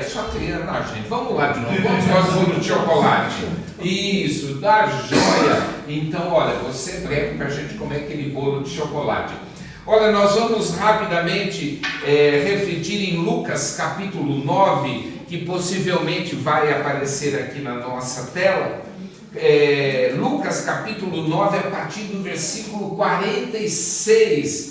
Só criança, não, gente, vamos lá de novo, vamos fazer o bolo de chocolate. Isso, da joia. Então, olha, você breve para a gente comer aquele bolo de chocolate. Olha, nós vamos rapidamente refletir em Lucas capítulo 9, que possivelmente vai aparecer aqui na nossa tela. Lucas capítulo 9, a partir do versículo 46.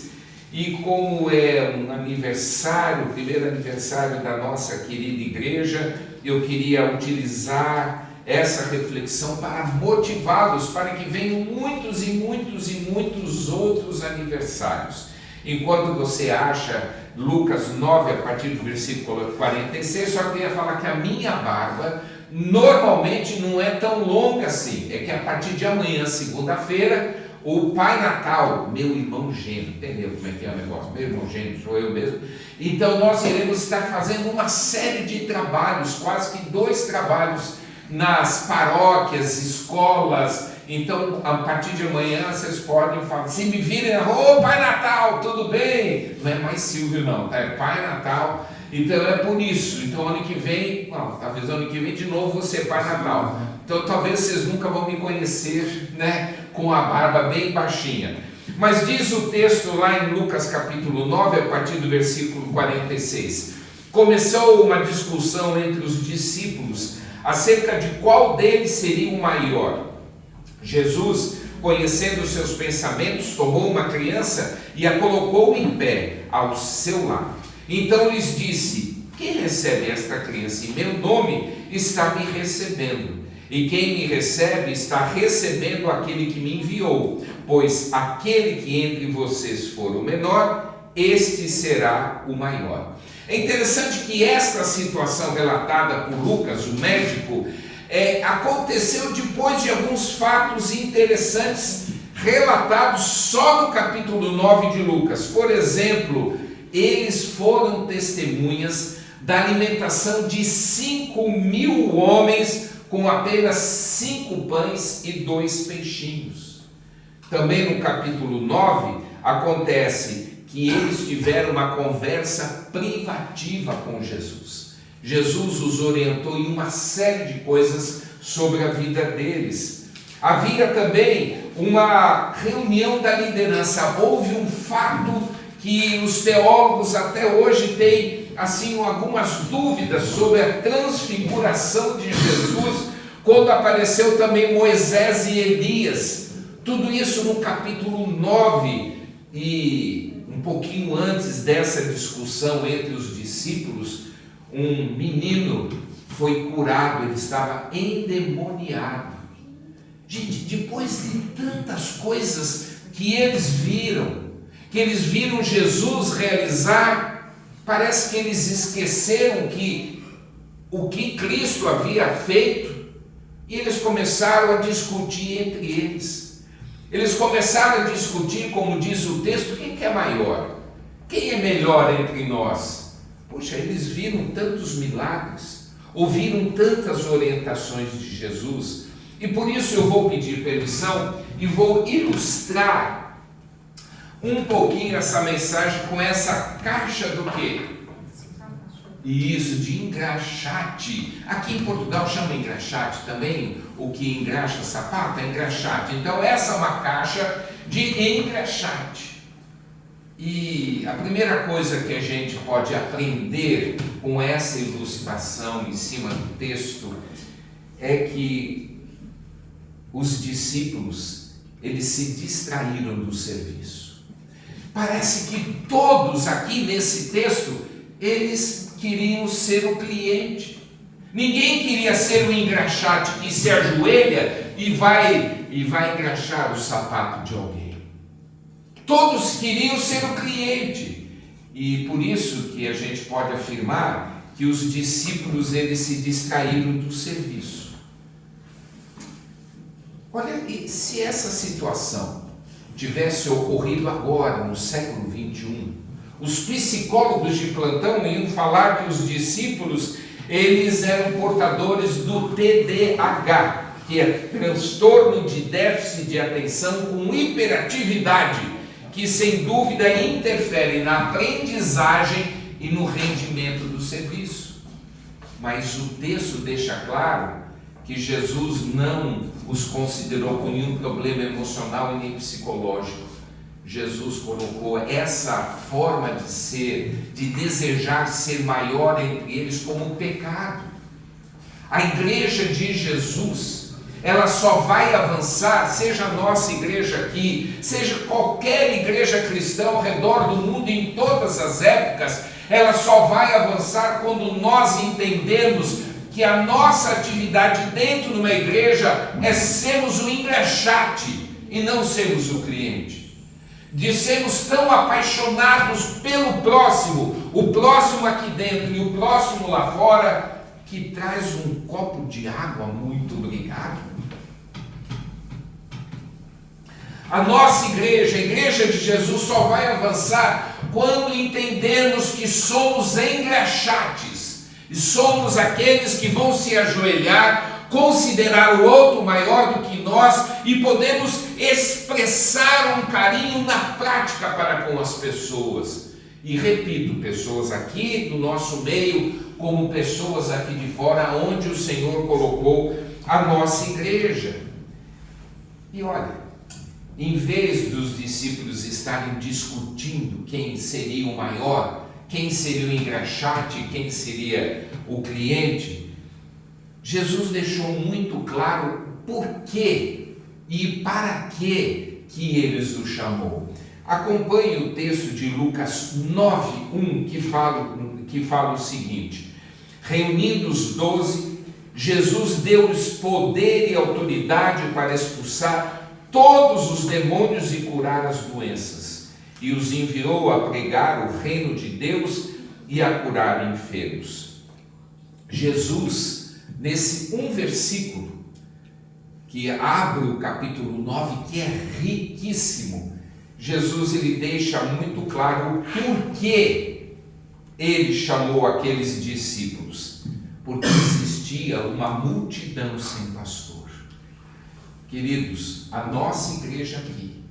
E como é um aniversário, o primeiro aniversário da nossa querida igreja, eu queria utilizar essa reflexão para motivá-los, para que venham muitos e muitos e muitos outros aniversários. Enquanto você acha Lucas 9, a partir do versículo 46, só queria falar que a minha barba normalmente não é tão longa assim. É que a partir de amanhã, segunda-feira, o Pai Natal, meu irmão gêmeo, entendeu como é que é o negócio? Meu irmão gêmeo sou eu mesmo. Então nós iremos estar fazendo uma série de trabalhos, quase que 2 trabalhos nas paróquias, escolas. Então a partir de amanhã vocês podem falar, se me virem, ô Pai Natal, tudo bem? Não é mais Silvio não, tá? É Pai Natal. Então é por isso. Então ano que vem, talvez ano que vem de novo você é Pai Natal. Então talvez vocês nunca vão me conhecer, né, com a barba bem baixinha. Mas diz o texto lá em Lucas capítulo 9, a partir do versículo 46. Começou uma discussão entre os discípulos acerca de qual deles seria o maior. Jesus, conhecendo os seus pensamentos, tomou uma criança e a colocou em pé ao seu lado. Então lhes disse: quem recebe esta criança em meu nome está me recebendo. E quem me recebe está recebendo aquele que me enviou, pois aquele que entre vocês for o menor, este será o maior. É interessante que esta situação relatada por Lucas, o médico, aconteceu depois de alguns fatos interessantes relatados só no capítulo 9 de Lucas. Por exemplo, eles foram testemunhas da alimentação de 5.000 homens com apenas 5 pães e 2 peixinhos. Também no capítulo 9, acontece que eles tiveram uma conversa privativa com Jesus. Jesus os orientou em uma série de coisas sobre a vida deles. Havia também uma reunião da liderança. Houve um fato que os teólogos até hoje têm assim algumas dúvidas sobre a transfiguração de Jesus, quando apareceu também Moisés e Elias. Tudo isso no capítulo 9, e um pouquinho antes dessa discussão entre os discípulos, um menino foi curado, ele estava endemoniado. Gente, depois de tantas coisas que eles viram Jesus realizar, parece que eles esqueceram o que Cristo havia feito, e eles começaram a discutir entre eles. Eles começaram a discutir, como diz o texto, quem que é maior? Quem é melhor entre nós? Puxa, eles viram tantos milagres, ouviram tantas orientações de Jesus, e por isso eu vou pedir permissão e vou ilustrar um pouquinho essa mensagem com essa caixa do quê? Isso, de engraxate. Aqui em Portugal chama engraxate também, o que engraxa sapato é engraxate. Então essa é uma caixa de engraxate. E a primeira coisa que a gente pode aprender com essa ilustração em cima do texto é que os discípulos, eles se distraíram do serviço. Parece que todos aqui nesse texto, eles queriam ser o cliente. Ninguém queria ser o engraxate que se ajoelha e vai engraxar o sapato de alguém. Todos queriam ser o cliente. E por isso que a gente pode afirmar que os discípulos, eles se distraíram do serviço. Olha, e se essa situação tivesse ocorrido agora, no século 21, os psicólogos de plantão iam falar que os discípulos, eles eram portadores do TDAH, que é transtorno de déficit de atenção com hiperatividade, que sem dúvida interfere na aprendizagem e no rendimento do serviço. mas o texto deixa claro que Jesus não os considerou com nenhum problema emocional e nem psicológico. Jesus colocou essa forma de ser, de desejar ser maior entre eles, como um pecado. A igreja de Jesus, ela só vai avançar, seja a nossa igreja aqui, seja qualquer igreja cristã ao redor do mundo, em todas as épocas, ela só vai avançar quando nós entendemos que a nossa atividade dentro de uma igreja é sermos o engraxate e não sermos o cliente. De sermos tão apaixonados pelo próximo, o próximo aqui dentro e o próximo lá fora, que traz um copo de água, muito obrigado. A nossa igreja, a igreja de Jesus, só vai avançar quando entendermos que somos engraxates e somos aqueles que vão se ajoelhar, considerar o outro maior do que nós e podemos expressar um carinho na prática para com as pessoas. E repito, pessoas aqui do nosso meio, como pessoas aqui de fora, onde o Senhor colocou a nossa igreja. E olha, em vez dos discípulos estarem discutindo quem seria o maior, quem seria o engraxate, quem seria o cliente, Jesus deixou muito claro por que e para que eles o chamou. Acompanhe o texto de Lucas 9:1, que fala o seguinte: reunindo os 12, Jesus deu-lhes poder e autoridade para expulsar todos os demônios e curar as doenças, e os enviou a pregar o reino de Deus e a curar enfermos. Jesus, nesse um versículo, que abre o capítulo 9, que é riquíssimo, Jesus ele deixa muito claro o porquê ele chamou aqueles discípulos. Porque existia uma multidão sem pastor. Queridos, a nossa igreja aqui,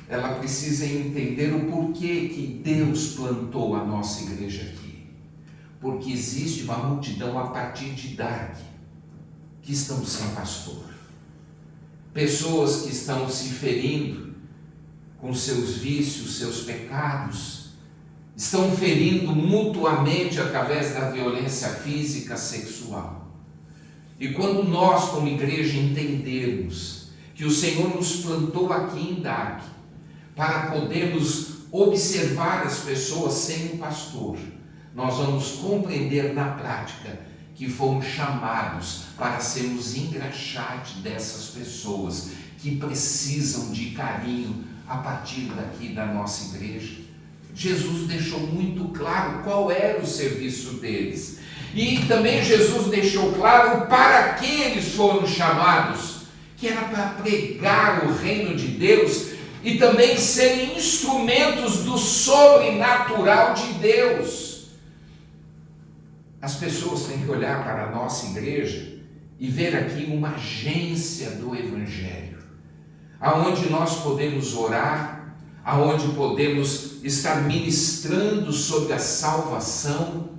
ela precisa entender o porquê que Deus plantou a nossa igreja aqui. Porque existe uma multidão a partir de idade que estão sem pastor. Pessoas que estão se ferindo com seus vícios, seus pecados, estão ferindo mutuamente através da violência física, sexual. E quando nós, como igreja, entendermos que o Senhor nos plantou aqui em DAC para podermos observar as pessoas sem um pastor, nós vamos compreender na prática que fomos chamados para sermos engraxate dessas pessoas que precisam de carinho a partir daqui da nossa igreja. Jesus deixou muito claro qual era o serviço deles. E também Jesus deixou claro para que eles foram chamados, que era para pregar o reino de Deus e também serem instrumentos do sobrenatural de Deus. As pessoas têm que olhar para a nossa igreja e ver aqui uma agência do Evangelho, aonde nós podemos orar, aonde podemos estar ministrando sobre a salvação,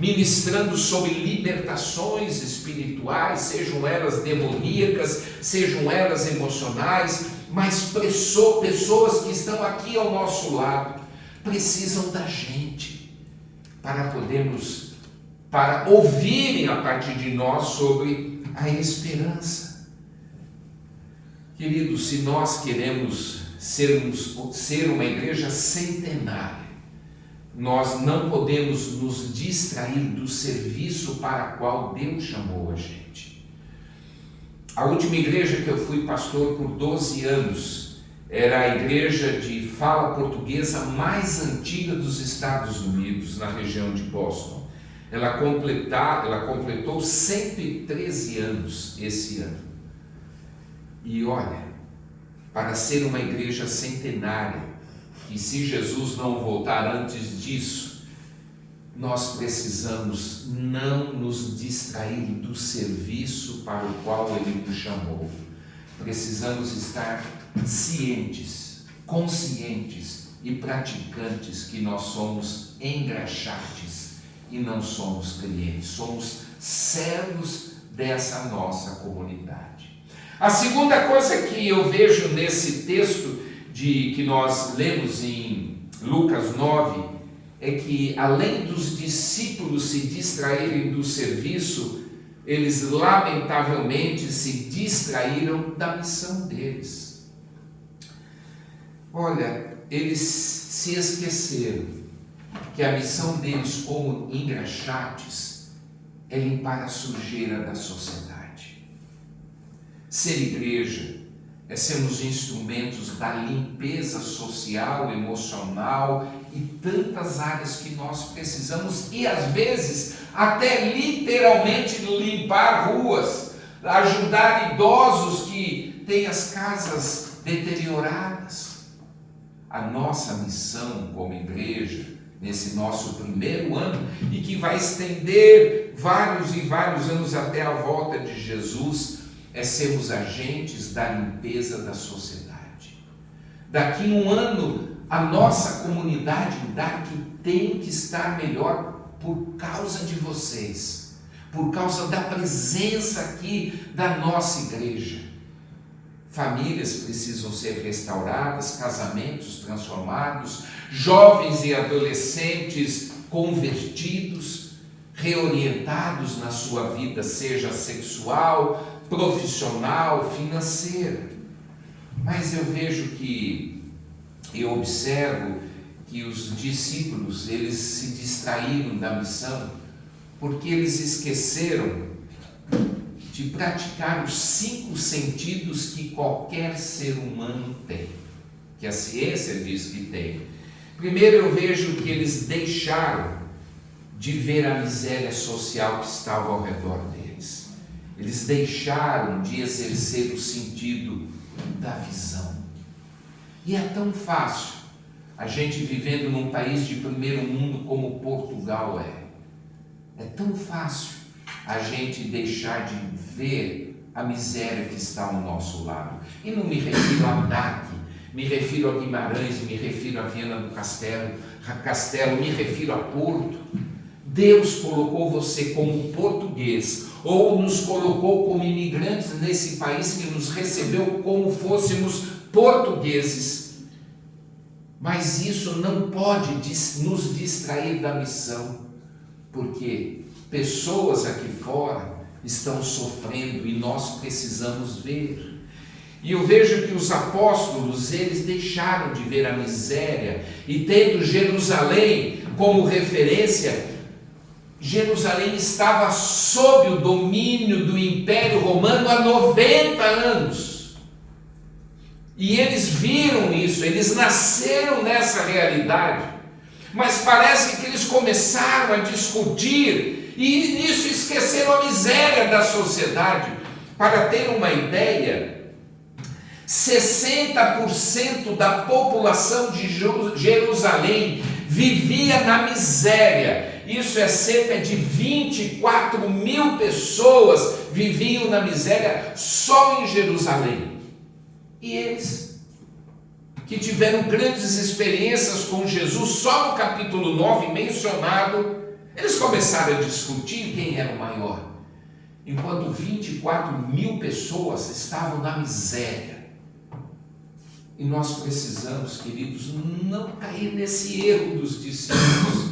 ministrando sobre libertações espirituais, sejam elas demoníacas, sejam elas emocionais, mas pessoas que estão aqui ao nosso lado precisam da gente para ouvirem a partir de nós sobre a esperança. Queridos, se nós queremos ser uma igreja centenária, nós não podemos nos distrair do serviço para o qual Deus chamou a gente. A última igreja que eu fui pastor por 12 anos era a igreja de fala portuguesa mais antiga dos Estados Unidos, na região de Boston. Ela completou 113 anos esse ano. E olha, para ser uma igreja centenária, e se Jesus não voltar antes disso, nós precisamos não nos distrair do serviço para o qual Ele nos chamou. Precisamos estar cientes, conscientes e praticantes que nós somos engraxates e não somos clientes, somos servos dessa nossa comunidade. A segunda coisa que eu vejo nesse texto que nós lemos em Lucas 9 é que, além dos discípulos se distraírem do serviço, eles lamentavelmente se distraíram da missão deles. Olha, eles se esqueceram que a missão deles como engraxates é limpar a sujeira da sociedade. Ser igreja é sermos instrumentos da limpeza social, emocional e tantas áreas que nós precisamos, e às vezes até literalmente limpar ruas, ajudar idosos que têm as casas deterioradas. A nossa missão como igreja, nesse nosso primeiro ano, e que vai estender vários e vários anos até a volta de Jesus, é sermos agentes da limpeza da sociedade. Daqui a um ano, a nossa comunidade daqui tem que estar melhor por causa de vocês, por causa da presença aqui da nossa igreja. Famílias precisam ser restauradas, casamentos transformados, jovens e adolescentes convertidos, reorientados na sua vida, seja sexual, profissional, financeira. Mas eu observo que os discípulos, eles se distraíram da missão porque eles esqueceram de praticar os 5 sentidos que qualquer ser humano tem, que a ciência diz que tem. Primeiro, eu vejo que eles deixaram de ver a miséria social que estava ao redor deles. Eles deixaram de exercer o sentido da visão. E é tão fácil a gente vivendo num país de primeiro mundo como Portugal é. É tão fácil a gente deixar de ver a miséria que está ao nosso lado. E não me refiro a DAC, me refiro a Guimarães, me refiro a Viana do Castelo, me refiro a Porto. Deus colocou você como português, ou nos colocou como imigrantes nesse país que nos recebeu como fôssemos portugueses. Mas isso não pode nos distrair da missão, porque pessoas aqui fora estão sofrendo e nós precisamos ver. E eu vejo que os apóstolos, eles deixaram de ver a miséria e, tendo Jerusalém como referência, Jerusalém estava sob o domínio do Império Romano há 90 anos. E eles viram isso, eles nasceram nessa realidade. Mas parece que eles começaram a discutir e nisso esqueceram a miséria da sociedade. Para ter uma ideia, 60% da população de Jerusalém vivia na miséria. Isso é cerca de 24 mil pessoas viviam na miséria só em Jerusalém. E eles, que tiveram grandes experiências com Jesus, só no capítulo 9 mencionado, eles começaram a discutir quem era o maior, enquanto 24 mil pessoas estavam na miséria. E nós precisamos, queridos, não cair nesse erro dos discípulos.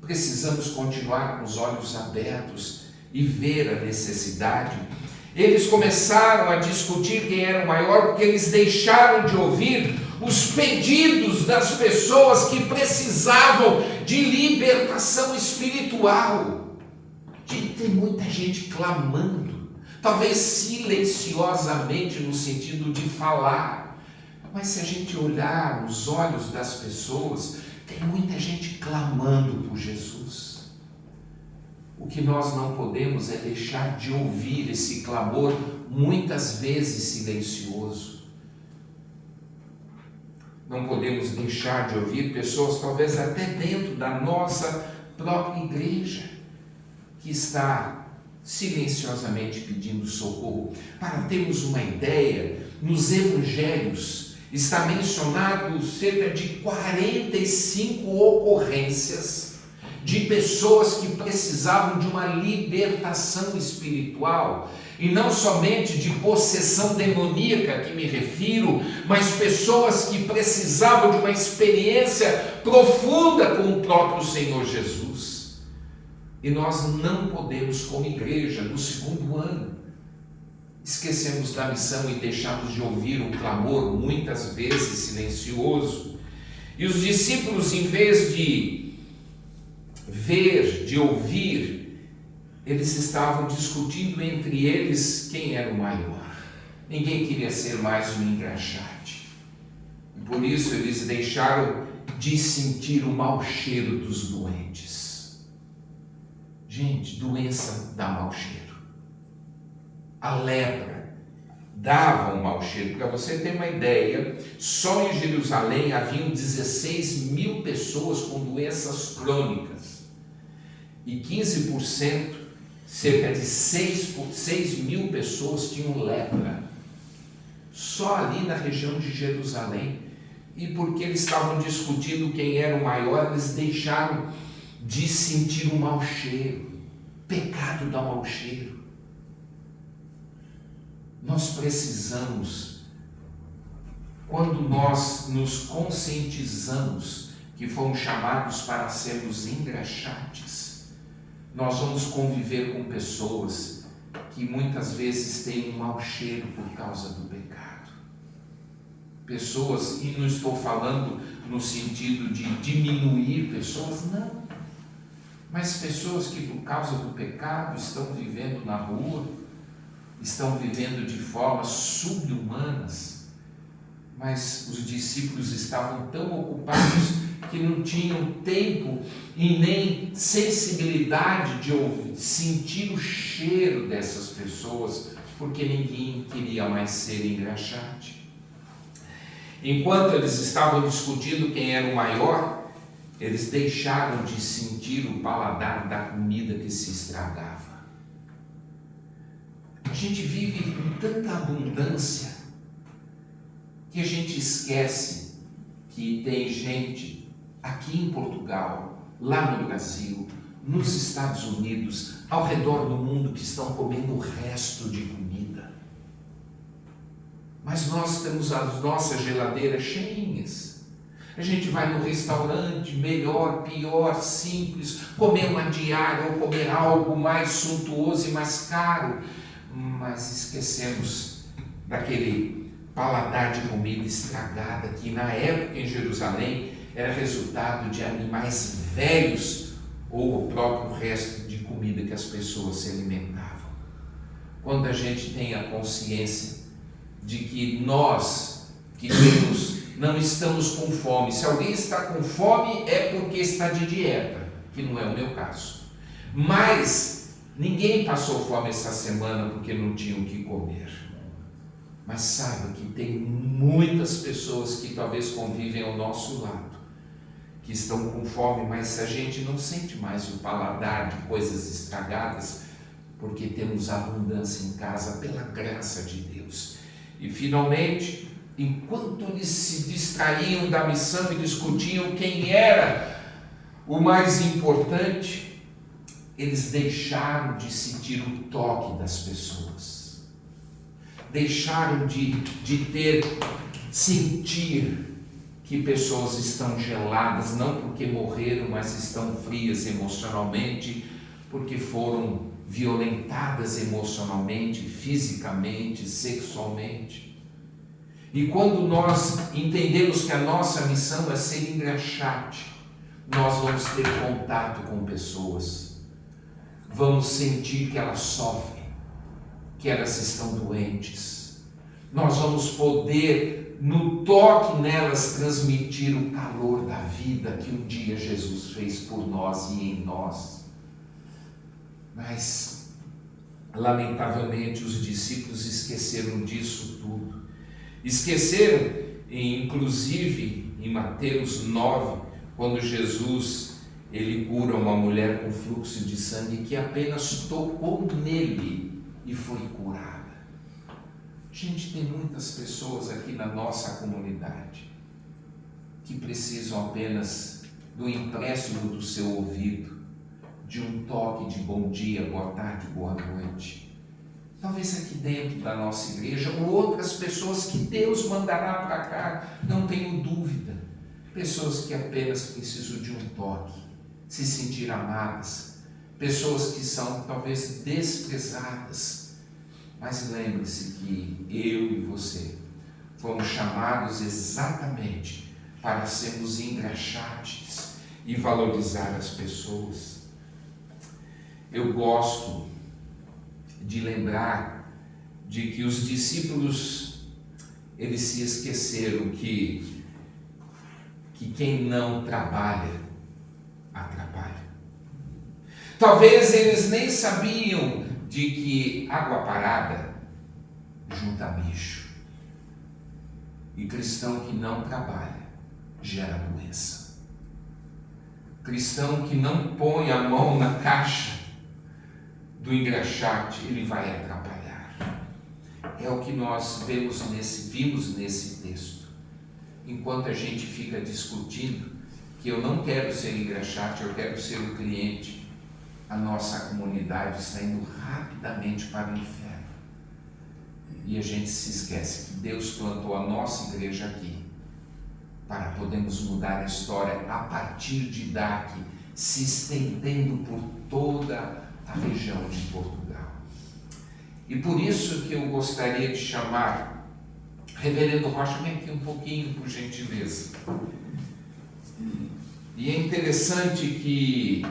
Precisamos continuar com os olhos abertos e ver a necessidade. Eles começaram a discutir quem era o maior porque eles deixaram de ouvir os pedidos das pessoas que precisavam de libertação espiritual. Tem muita gente clamando, talvez silenciosamente no sentido de falar, mas se a gente olhar nos olhos das pessoas, tem muita gente clamando por Jesus. O que nós não podemos é deixar de ouvir esse clamor, muitas vezes silencioso. Não podemos deixar de ouvir pessoas, talvez até dentro da nossa própria igreja, que está silenciosamente pedindo socorro. Para termos uma ideia, nos evangelhos está mencionado cerca de 45 ocorrências de pessoas que precisavam de uma libertação espiritual, e não somente de possessão demoníaca que me refiro, mas pessoas que precisavam de uma experiência profunda com o próprio Senhor Jesus. E nós não podemos, como igreja, no segundo ano, esquecemos da missão e deixamos de ouvir o clamor, muitas vezes silencioso. E os discípulos, em vez de ver, de ouvir, eles estavam discutindo entre eles quem era o maior. Ninguém queria ser mais um engraxate. E por isso eles deixaram de sentir o mau cheiro dos doentes. Gente, doença dá mau cheiro. A lepra dava um mau cheiro. Para você ter uma ideia, só em Jerusalém haviam 16 mil pessoas com doenças crônicas. E 15%, cerca de 6 mil pessoas tinham lepra. Só ali na região de Jerusalém. E porque eles estavam discutindo quem era o maior, eles deixaram de sentir o mau cheiro. Pecado dá mau cheiro. Nós precisamos, quando nós nos conscientizamos que fomos chamados para sermos engraxates, nós vamos conviver com pessoas que muitas vezes têm um mau cheiro por causa do pecado. Pessoas, e não estou falando no sentido de diminuir pessoas, não. Mas pessoas que por causa do pecado estão vivendo na rua, estão vivendo de formas subhumanas, mas os discípulos estavam tão ocupados que não tinham tempo e nem sensibilidade de ouvir, sentir o cheiro dessas pessoas, porque ninguém queria mais ser engraxate. Enquanto eles estavam discutindo quem era o maior, eles deixaram de sentir o paladar da comida que se estragava. A gente vive com tanta abundância que a gente esquece que tem gente aqui em Portugal, lá no Brasil, nos Estados Unidos, ao redor do mundo, que estão comendo o resto de comida. Mas nós temos as nossas geladeiras cheinhas. A gente vai no restaurante, melhor, pior, simples, comer uma diária ou comer algo mais suntuoso e mais caro, mas esquecemos daquele paladar de comida estragada que na época em Jerusalém era resultado de animais velhos ou o próprio resto de comida que as pessoas se alimentavam. Quando a gente tem a consciência de que nós que não estamos com fome, se alguém está com fome é porque está de dieta, que não é o meu caso, mas ninguém passou fome essa semana porque não tinha o que comer. Mas saiba que tem muitas pessoas que talvez convivem ao nosso lado, que estão com fome, mas a gente não sente mais o paladar de coisas estragadas, porque temos abundância em casa pela graça de Deus. E finalmente, enquanto eles se distraíam da missão e discutiam quem era o mais importante, eles deixaram de sentir o toque das pessoas, deixaram de sentir que pessoas estão geladas, não porque morreram, mas estão frias emocionalmente, porque foram violentadas emocionalmente, fisicamente, sexualmente. E quando nós entendemos que a nossa missão é ser engraxate, nós vamos ter contato com pessoas, vamos sentir que elas sofrem, que elas estão doentes. Nós vamos poder, no toque nelas, transmitir o calor da vida que um dia Jesus fez por nós e em nós. Mas, lamentavelmente, os discípulos esqueceram disso tudo. Esqueceram, inclusive, em Mateus 9, quando Jesus ele cura uma mulher com fluxo de sangue que apenas tocou nele e foi curada. Gente, tem muitas pessoas aqui na nossa comunidade que precisam apenas do empréstimo do seu ouvido, de um toque de bom dia, boa tarde, boa noite. Talvez aqui dentro da nossa igreja, ou outras pessoas que Deus mandará para cá, não tenho dúvida. Pessoas que apenas precisam de um toque, se sentir amadas. Pessoas que são talvez desprezadas. Mas lembre-se que eu e você fomos chamados exatamente para sermos engraxates e valorizar as pessoas. Eu gosto de lembrar de que os discípulos, eles se esqueceram que quem não trabalha, atrapalha. Talvez eles nem sabiam de que água parada junta bicho. E cristão que não trabalha gera doença. Cristão que não põe a mão na caixa do engraxate, ele vai atrapalhar. É o que nós vimos nesse texto. Enquanto a gente fica discutindo que eu não quero ser engraxate, eu quero ser o cliente, a nossa comunidade está indo rapidamente para o inferno. E a gente se esquece que Deus plantou a nossa igreja aqui para podermos mudar a história a partir de daqui, se estendendo por toda a região de Portugal. E por isso que eu gostaria de chamar Reverendo Rocha, vem aqui um pouquinho, por gentileza. E é interessante que,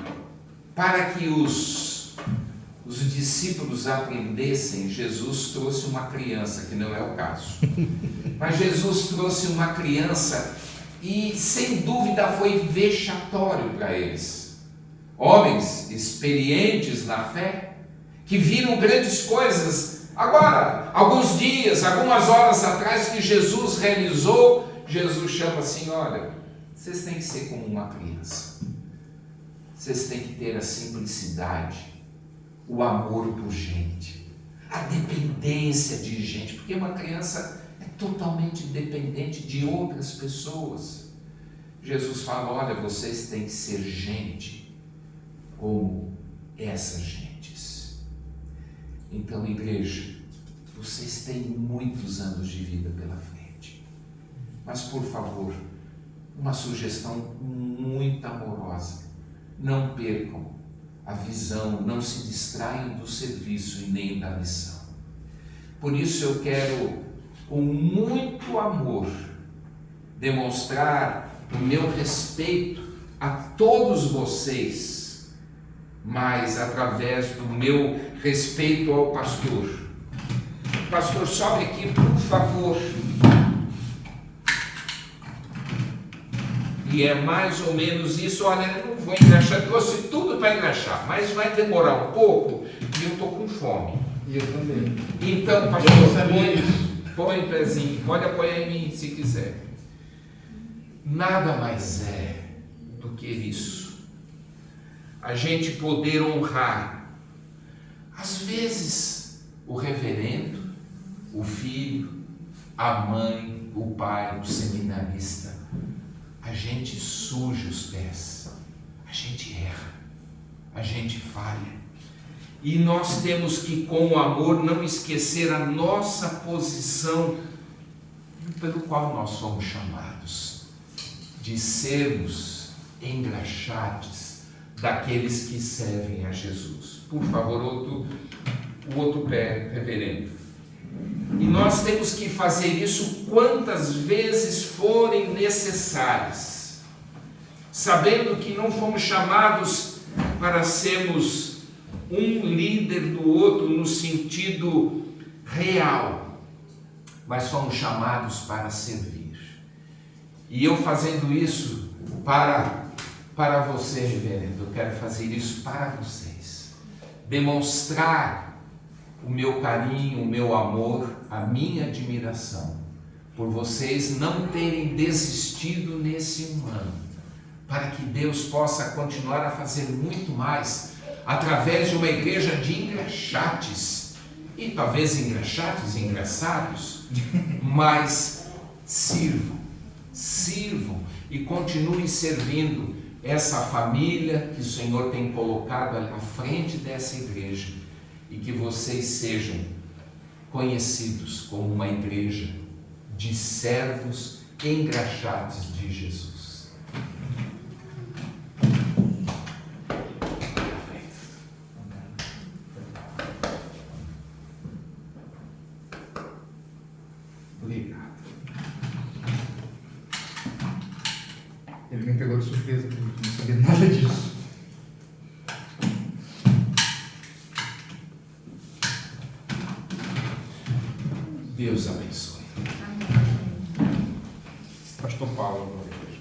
para que os discípulos aprendessem, Jesus trouxe uma criança, que não é o caso. Mas Jesus trouxe uma criança e, sem dúvida, foi vexatório para eles. Homens experientes na fé, que viram grandes coisas. Agora, alguns dias, algumas horas atrás que Jesus realizou, Jesus chama assim: olha, vocês têm que ser como uma criança. Vocês têm que ter a simplicidade, o amor por gente, a dependência de gente, porque uma criança é totalmente dependente de outras pessoas. Jesus fala: olha, vocês têm que ser gente como essas gentes. Então, igreja, vocês têm muitos anos de vida pela frente, mas por favor, uma sugestão muito amorosa: não percam a visão, não se distraiam do serviço e nem da lição. Por isso eu quero, com muito amor, demonstrar o meu respeito a todos vocês, mas através do meu respeito ao pastor. Pastor, sobe aqui, por favor. E é mais ou menos isso. Olha, eu não vou engraxar, trouxe tudo para engraxar, mas vai demorar um pouco e eu estou com fome. E eu também. Então, pastor, põe o pezinho, pode apoiar em mim se quiser. Nada mais é do que isso. A gente poder honrar, às vezes, o reverendo, o filho, a mãe, o pai, o seminarista. A gente suja os pés, a gente erra, a gente falha. E nós temos que, com o amor, não esquecer a nossa posição pelo qual nós somos chamados, de sermos engraxates daqueles que servem a Jesus. Por favor, o outro pé, reverendo. E nós temos que fazer isso quantas vezes forem necessárias, sabendo que não fomos chamados para sermos um líder do outro no sentido real, mas fomos chamados para servir. E eu fazendo isso para você, reverendo, eu quero fazer isso para vocês, demonstrar o meu carinho, o meu amor, a minha admiração por vocês não terem desistido nesse ano, para que Deus possa continuar a fazer muito mais através de uma igreja de engraxates, e talvez engraxates engraçados, mas sirvam e continuem servindo, essa família que o Senhor tem colocado ali à frente dessa igreja, e que vocês sejam conhecidos como uma igreja de servos engraxados de Jesus. Obrigado. Ele me pegou de surpresa, porque eu não sabia nada disso. Deus abençoe. Pastor Paulo, agora, igreja.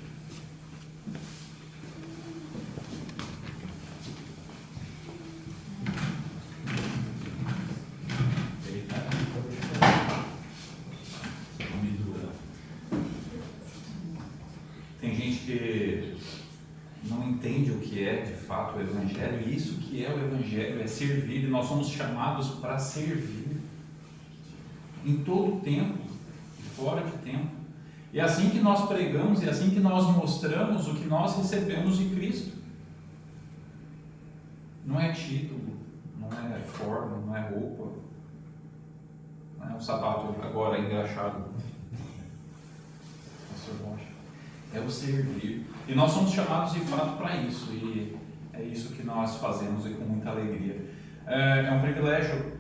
Tem gente que não entende o que é de fato o Evangelho, e isso que é o Evangelho, é servir, e nós somos chamados para servir em todo tempo e fora de tempo. E é assim que nós pregamos, e é assim que nós mostramos o que nós recebemos de Cristo. Não é título, não é forma, não é roupa, não é um sapato agora engraxado. É o servir. E nós somos chamados de fato para isso, e é isso que nós fazemos, e com muita alegria. É um privilégio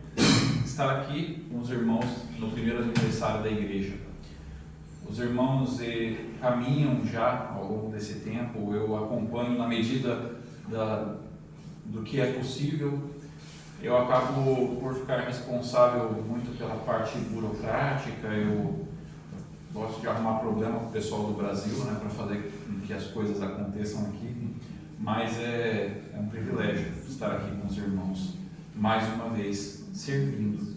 estar aqui com os irmãos no primeiro aniversário da igreja. Os irmãos caminham já ao longo desse tempo, eu acompanho na medida do que é possível. Eu acabo por ficar responsável muito pela parte burocrática, eu gosto de arrumar problema com o pessoal do Brasil, né, para fazer com que as coisas aconteçam aqui, mas é um privilégio estar aqui com os irmãos, mais uma vez, servindo.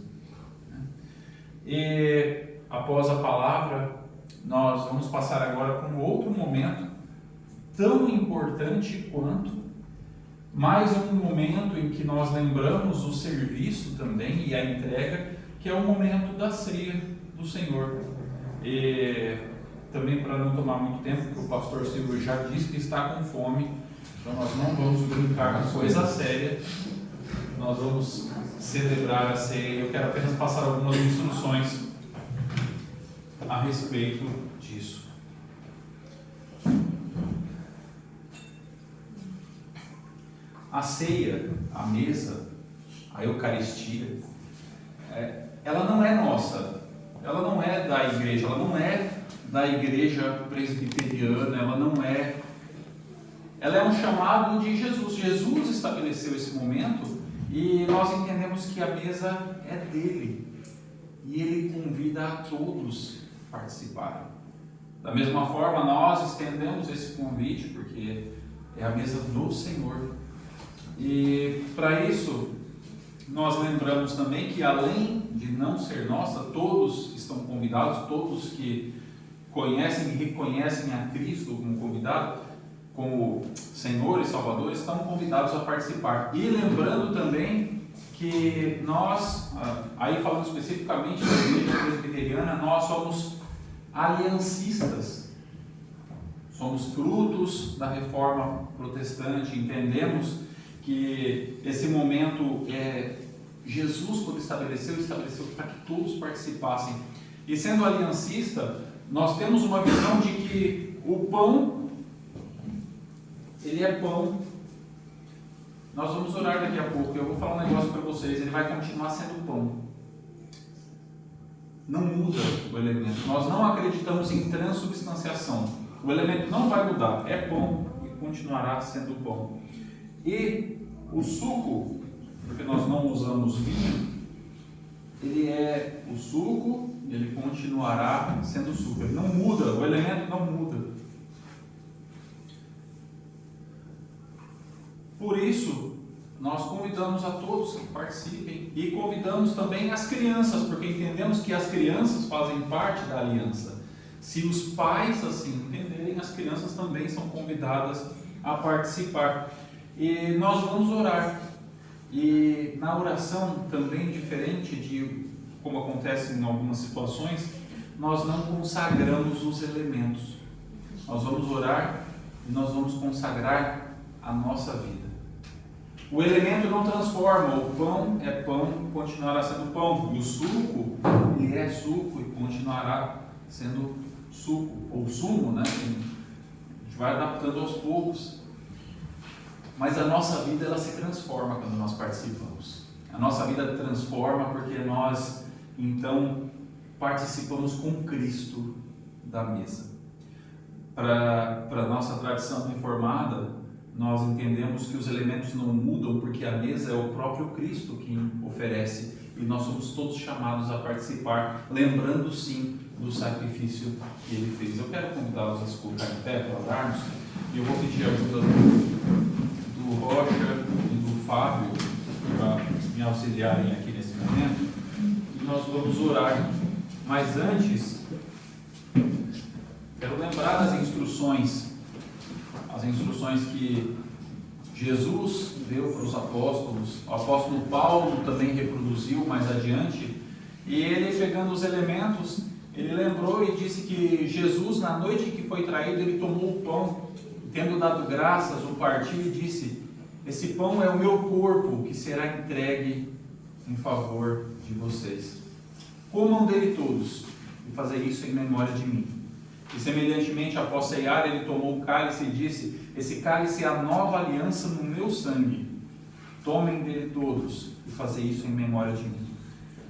E após a palavra, nós vamos passar agora para um outro momento, tão importante quanto, mais um momento em que nós lembramos o serviço também e a entrega, que é o momento da ceia do Senhor. E também, para não tomar muito tempo, porque o pastor Silvio já disse que está com fome, então nós não vamos brincar com coisa séria, nós vamos celebrar a ceia. Eu quero apenas passar algumas instruções a respeito disso. A ceia, a mesa, a Eucaristia, ela não é nossa. Ela não é da igreja, ela não é da igreja presbiteriana, ela é um chamado de Jesus. Jesus estabeleceu esse momento e nós entendemos que a mesa é dele e ele convida a todos a participarem. Da mesma forma, nós estendemos esse convite porque é a mesa do Senhor. E para isso, nós lembramos também que, além de não ser nossa, todos estão convidados, todos que conhecem e reconhecem a Cristo como convidado, como Senhor e Salvador, estão convidados a participar. E lembrando também que nós, aí falando especificamente da igreja presbiteriana, nós somos aliancistas, somos frutos da reforma protestante, entendemos que esse momento Jesus, quando estabeleceu para que todos participassem. E sendo aliancista, nós temos uma visão de que o pão, ele é pão. Nós vamos orar daqui a pouco, eu vou falar um negócio para vocês, ele vai continuar sendo pão. Não muda o elemento. Nós não acreditamos em transubstanciação. O elemento não vai mudar, é pão e continuará sendo pão. E o suco, porque nós não usamos vinho, ele é o suco, ele continuará sendo suco. Ele não muda, o elemento não muda. Por isso, nós convidamos a todos que participem e convidamos também as crianças, porque entendemos que as crianças fazem parte da aliança. Se os pais assim entenderem, as crianças também são convidadas a participar. E nós vamos orar. E na oração também, diferente de como acontece em algumas situações, nós não consagramos os elementos. Nós vamos orar e nós vamos consagrar a nossa vida. O elemento não transforma, o pão é pão, continuará sendo pão, e o suco, ele é suco e continuará sendo suco, ou sumo, né? A gente vai adaptando aos poucos. Mas a nossa vida, ela se transforma quando nós participamos. A nossa vida transforma porque nós, então, participamos com Cristo da mesa. Para a nossa tradição reformada, nós entendemos que os elementos não mudam porque a mesa é o próprio Cristo quem oferece e nós somos todos chamados a participar, lembrando sim do sacrifício que Ele fez. Eu quero convidá-los a se colocar em pé para orarmos e eu vou pedir a ajuda do Rocha e do Fábio para me auxiliarem aqui nesse momento e nós vamos orar. Mas antes, quero lembrar das instruções, as instruções que Jesus deu para os apóstolos, o apóstolo Paulo também reproduziu mais adiante, e ele, pegando os elementos, ele lembrou e disse que Jesus, na noite que foi traído, ele tomou o pão, tendo dado graças, o partiu e disse: esse pão é o meu corpo que será entregue em favor de vocês. Comam dele todos e fazer isso em memória de mim. E semelhantemente, após ceiar, ele tomou o cálice e disse: esse cálice é a nova aliança no meu sangue. Tomem dele todos e fazer isso em memória de mim.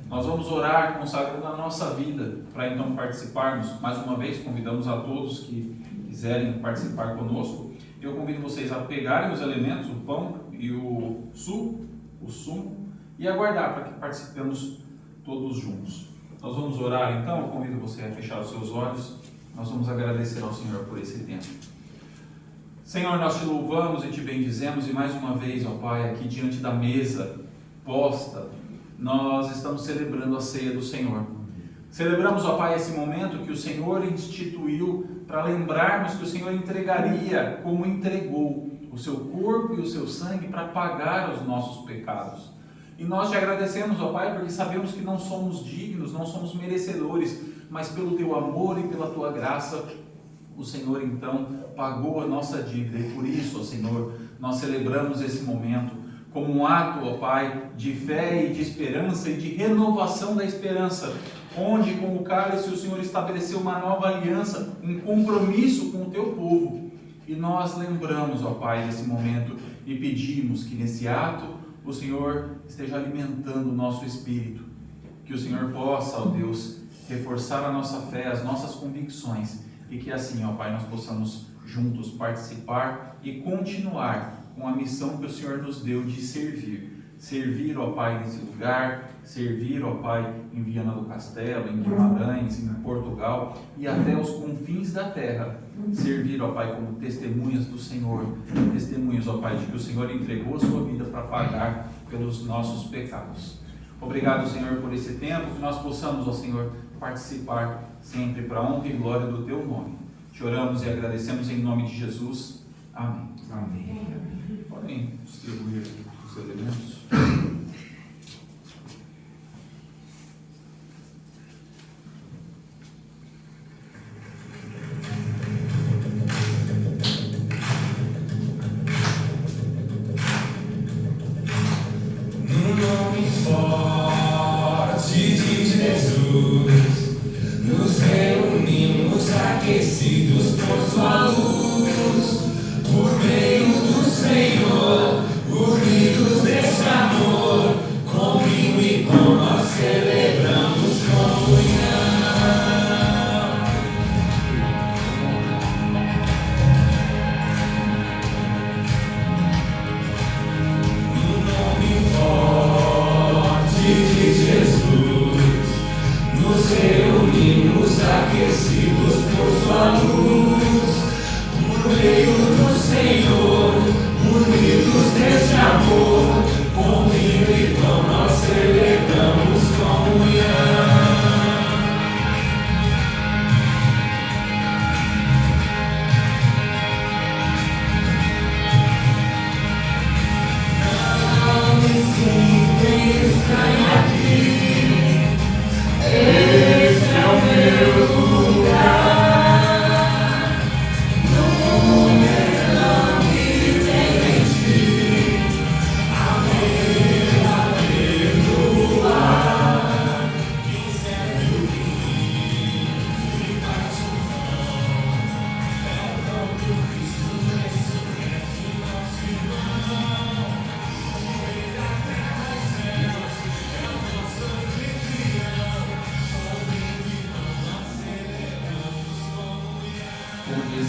Nós vamos orar consagrando a nossa vida para então participarmos. Mais uma vez, convidamos a todos que quiserem participar conosco. Eu convido vocês a pegarem os elementos, o pão e o sumo, e aguardar para que participemos todos juntos. Nós vamos orar então. Eu convido você a fechar os seus olhos. Nós vamos agradecer ao Senhor por esse tempo. Senhor, nós te louvamos e te bendizemos, e mais uma vez, ó Pai, aqui diante da mesa posta, nós estamos celebrando a ceia do Senhor. Celebramos, ó Pai, esse momento que o Senhor instituiu para lembrarmos que o Senhor entregaria, como entregou, o seu corpo e o seu sangue para pagar os nossos pecados. E nós te agradecemos, ó Pai, porque sabemos que não somos dignos, não somos merecedores, mas pelo teu amor e pela tua graça, o Senhor então pagou a nossa dívida. E por isso, ó Senhor, nós celebramos esse momento como um ato, ó Pai, de fé e de esperança e de renovação da esperança, onde com o cálice o Senhor estabeleceu uma nova aliança, um compromisso com o teu povo. E nós lembramos, ó Pai, desse momento e pedimos que nesse ato o Senhor esteja alimentando o nosso espírito, que o Senhor possa, ó Deus, reforçar a nossa fé, as nossas convicções, e que assim, ó Pai, nós possamos juntos participar e continuar com a missão que o Senhor nos deu de servir. Servir, ó Pai, nesse lugar, servir, ó Pai, em Viana do Castelo, em Guimarães, em Portugal e até os confins da terra. Servir, ó Pai, como testemunhas do Senhor, testemunhas, ó Pai, de que o Senhor entregou a sua vida para pagar pelos nossos pecados. Obrigado, Senhor, por esse tempo, que nós possamos, ó Senhor, participar sempre para a honra e glória do Teu nome. Te oramos e agradecemos em nome de Jesus. Amém. Amém. Podem distribuir os elementos. Aquecidos por sua luz, por meio do Senhor, unidos desse amor, com vinho e pão nós celebramos comunhão. No nome forte de Jesus, nos reunimos aquecidos por sua luz, por meio do Senhor, unidos nesse amor, com vinho e pão nós celebramos comunhão. Não me sinto estranho aqui, esse é o meu lugar.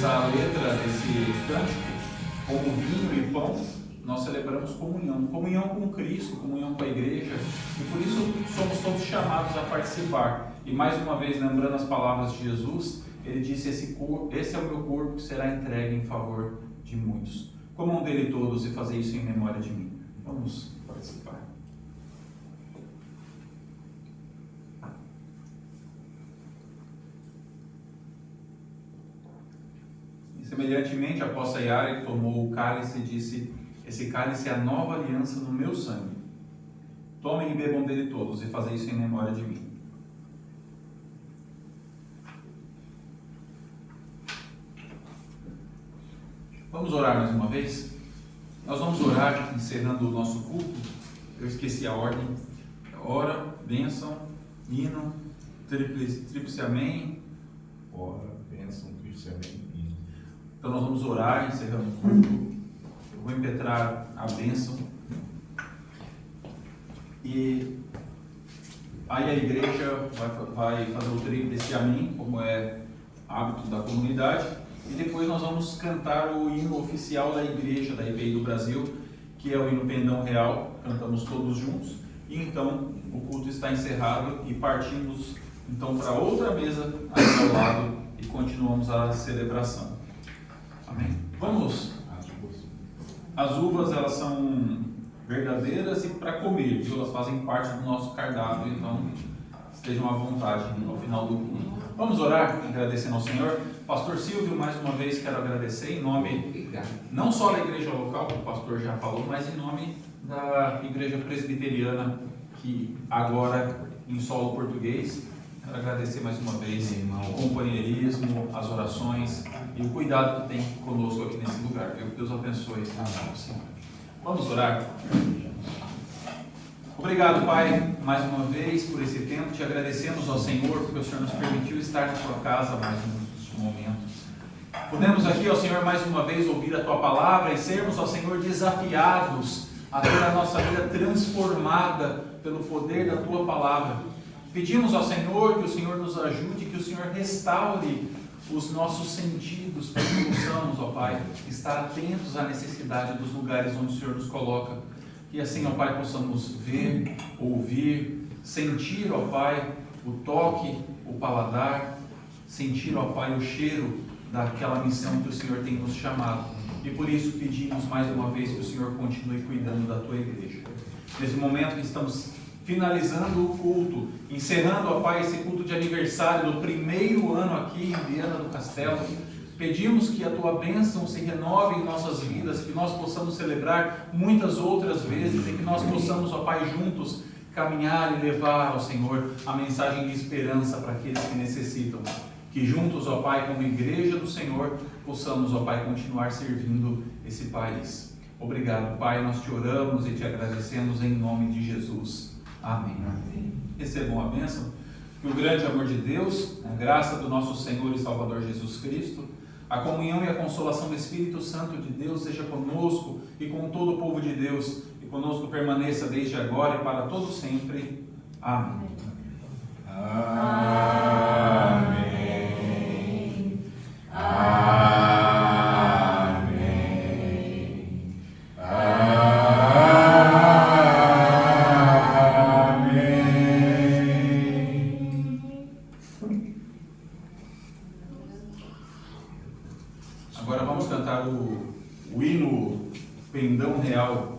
diz a letra desse cântico, como vinho e pão, nós celebramos comunhão. Comunhão com Cristo, comunhão com a igreja, e por isso somos todos chamados a participar. E mais uma vez, lembrando as palavras de Jesus, ele disse: esse é o meu corpo que será entregue em favor de muitos. Comam dele todos e fazer isso em memória de mim. Vamos participar. E semelhantemente, após ceiar, ele tomou o cálice e disse: esse cálice é a nova aliança no meu sangue. Tomem e bebam dele todos e fazem isso em memória de mim. Vamos orar mais uma vez? Nós vamos orar encerrando o nosso culto. Eu esqueci a ordem. Ora, bênção, hino, tríplice amém. Ora, bênção, tríplice amém. Então nós vamos orar encerrando o culto. Eu vou impetrar a bênção. E aí a igreja vai fazer o tríplice amém, como é hábito da comunidade. E depois nós vamos cantar o hino oficial da igreja, da IPI do Brasil, que é o hino Pendão Real. Cantamos todos juntos. E então o culto está encerrado e partimos então para outra mesa aqui ao lado e continuamos a celebração. Amém? Vamos. As uvas, elas são verdadeiras e para comer, viu? Elas fazem parte do nosso cardápio, então estejam à vontade ao final do culto. Vamos orar, agradecendo ao Senhor. Pastor Silvio, mais uma vez quero agradecer em nome não só da igreja local, que o pastor já falou, mas em nome da igreja presbiteriana, que agora em solo português. Quero agradecer mais uma vez o companheirismo, as orações e o cuidado que tem conosco aqui nesse lugar. Que Deus abençoe. Vamos orar. Obrigado, Pai, mais uma vez por esse tempo. Te agradecemos ao Senhor porque o Senhor nos permitiu estar na Tua casa mais um momento. Podemos aqui, ó Senhor, mais uma vez ouvir a Tua palavra e sermos, ó Senhor, desafiados a ter a nossa vida transformada pelo poder da Tua palavra. Pedimos ao Senhor que o Senhor nos ajude, que o Senhor restaure os nossos sentidos, para que possamos, ó Pai, estar atentos à necessidade dos lugares onde o Senhor nos coloca. E assim, ó Pai, possamos ver, ouvir, sentir, ó Pai, o toque, o paladar, sentir, ó Pai, o cheiro daquela missão que o Senhor tem nos chamado. E por isso pedimos mais uma vez que o Senhor continue cuidando da Tua igreja. Nesse momento que estamos finalizando o culto, encerrando, ó Pai, esse culto de aniversário do primeiro ano aqui em Viana do Castelo, pedimos que a Tua bênção se renove em nossas vidas, que nós possamos celebrar muitas outras vezes e que nós possamos, ó Pai, juntos caminhar e levar ao Senhor a mensagem de esperança para aqueles que necessitam. Que juntos, ó Pai, como igreja do Senhor, possamos, ó Pai, continuar servindo esse país. Obrigado, Pai, nós te oramos e te agradecemos em nome de Jesus. Amém. Amém. Recebam a bênção. Que o grande amor de Deus, a graça do nosso Senhor e Salvador Jesus Cristo, a comunhão e a consolação do Espírito Santo de Deus seja conosco e com todo o povo de Deus, e conosco permaneça desde agora e para todo sempre. Amém. Amém. Amém. Agora vamos cantar o hino Pendão Real.